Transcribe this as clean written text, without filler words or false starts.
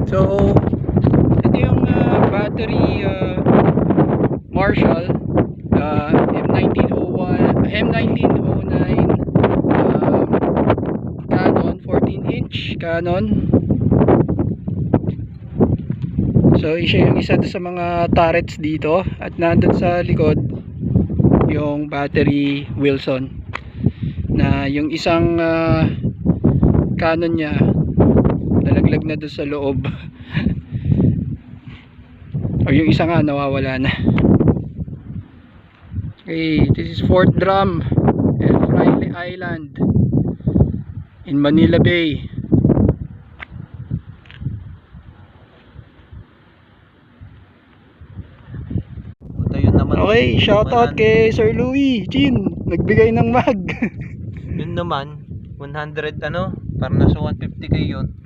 So ito yung battery Marshall M1909 Canon 14-inch Canon. So isa sa mga turrets dito, at nandun sa likod yung battery Wilson, na yung isang Canon niya nalaglag na doon sa loob o yung isa nga nawawala na. Okay, this is Fort Drum and Fraile Island in Manila Bay. Okay, shoutout kay Sir Louie Chin, nagbigay ng mag. Yun naman 100 ano, para nasa 150k yun.